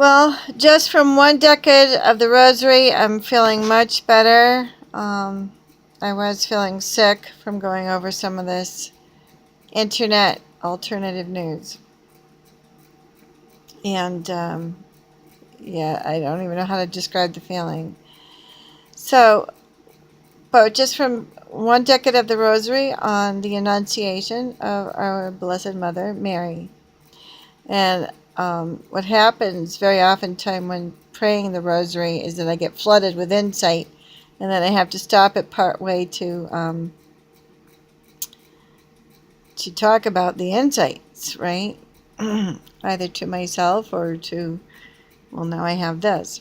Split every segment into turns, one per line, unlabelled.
Well, just from one decade of the Rosary, I'm feeling much better. I was feeling sick from going over some of this internet alternative news. And yeah, I don't even know how to describe the feeling. So, but just from one decade of the Rosary on the Annunciation of our Blessed Mother, Mary. And what happens very often time when praying the Rosary is that I get flooded with insight, and then I have to stop it part way to talk about the insights, right? Either to myself or to, well, now I have this.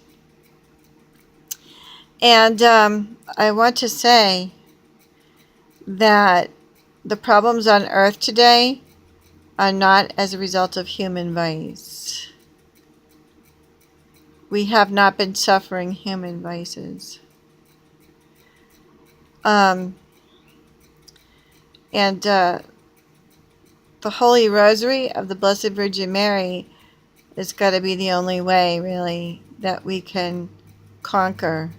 And I want to say that the problems on earth today are not as a result of human vice. We have not been suffering human vices. And the Holy Rosary of the Blessed Virgin Mary has got to be the only way, really, that we can conquer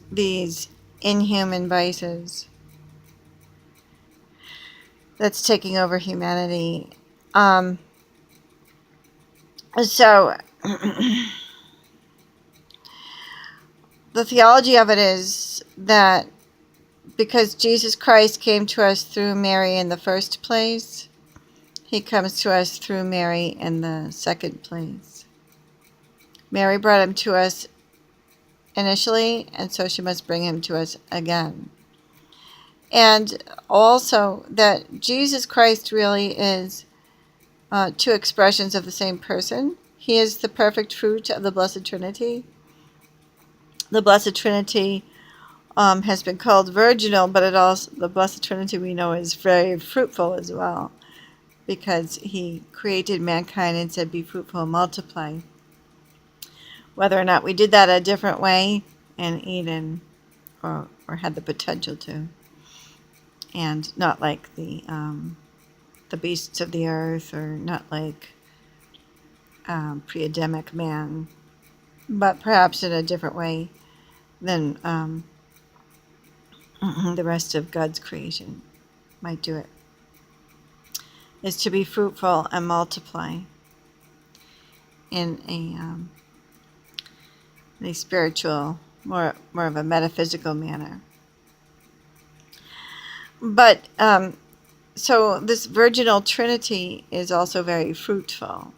these inhuman vices that's taking over humanity. So the theology of it is that because Jesus Christ came to us through Mary in the first place, he comes to us through Mary in the second place. Mary brought him to us initially, and so she must bring him to us again. And also that Jesus Christ really is two expressions of the same person. He is the perfect fruit of the Blessed Trinity. The Blessed Trinity has been called virginal, but the Blessed Trinity we know is very fruitful as well, because he created mankind and said, be fruitful and multiply. Whether or not we did that a different way in Eden, or had the potential to, and not like the beasts of the earth, or not like pre-Adamic man, but perhaps in a different way than the rest of God's creation might do it, is to be fruitful and multiply in a spiritual, more of a metaphysical manner. But so this virginal Trinity is also very fruitful,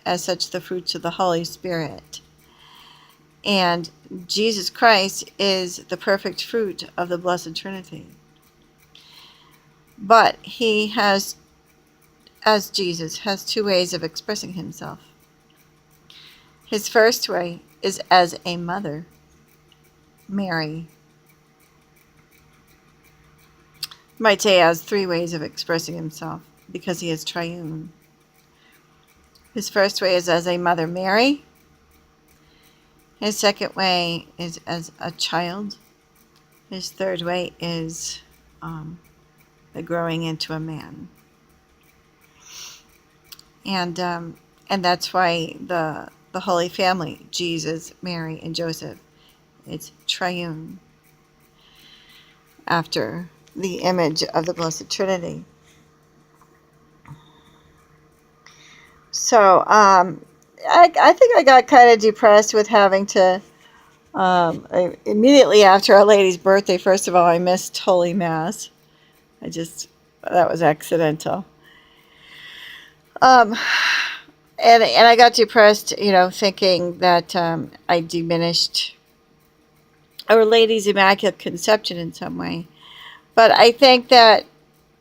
as such the fruits of the Holy Spirit. And Jesus Christ is the perfect fruit of the Blessed Trinity. But he has, as Jesus, has two ways of expressing himself. His first way is as a mother, Mary. You might say he has three ways of expressing himself, because he is triune. His first way is as a mother, Mary. His second way is as a child. His third way is the growing into a man. And that's why the Holy Family, Jesus, Mary, and Joseph, it's triune, after the image of the Blessed Trinity. So I think I got kind of depressed with having to, immediately after Our Lady's birthday, first of all, I missed Holy Mass. That was accidental. And I got depressed, thinking that I diminished Our Lady's Immaculate Conception in some way. But I think that,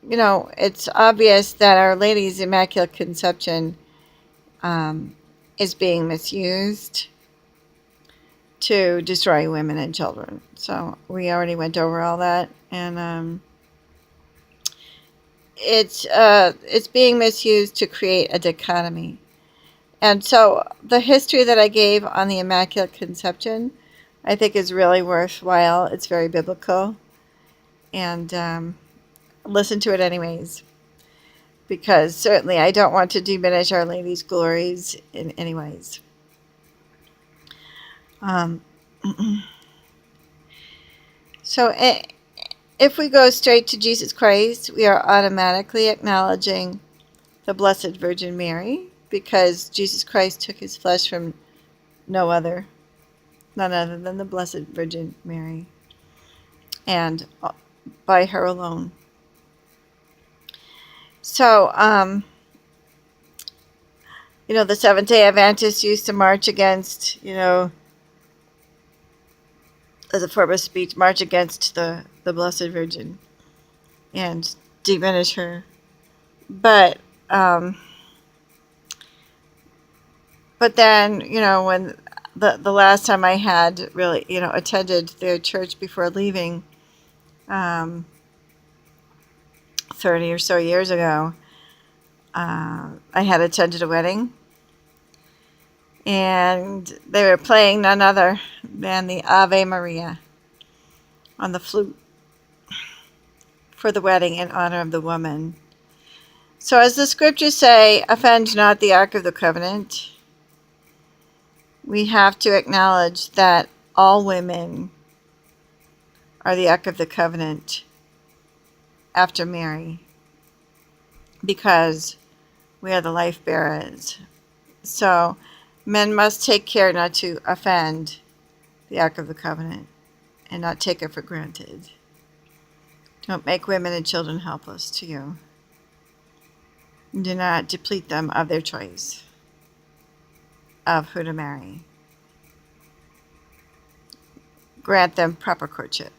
it's obvious that Our Lady's Immaculate Conception is being misused to destroy women and children. So we already went over all that, and it's being misused to create a dichotomy. And so the history that I gave on the Immaculate Conception, I think, is really worthwhile. It's very biblical, and listen to it anyways. because certainly I don't want to diminish Our Lady's glories in any ways. So if we go straight to Jesus Christ, we are automatically acknowledging the Blessed Virgin Mary, because Jesus Christ took his flesh from none other than the Blessed Virgin Mary, and by her alone. So, the Seventh-day Adventists used to march against, as a form of speech, march against the Blessed Virgin and diminish her. But then, when the last time I had really, attended their church before leaving, 30 or so years ago, I had attended a wedding, and they were playing none other than the Ave Maria on the flute for the wedding in honor of the woman. So as the scriptures say, offend not the Ark of the Covenant, we have to acknowledge that all women are the Ark of the Covenant after Mary, because we are the life bearers. So men must take care not to offend the Ark of the Covenant and not take it for granted. Don't make women and children helpless to you. Do not deplete them of their choice of who to marry. Grant them proper courtship.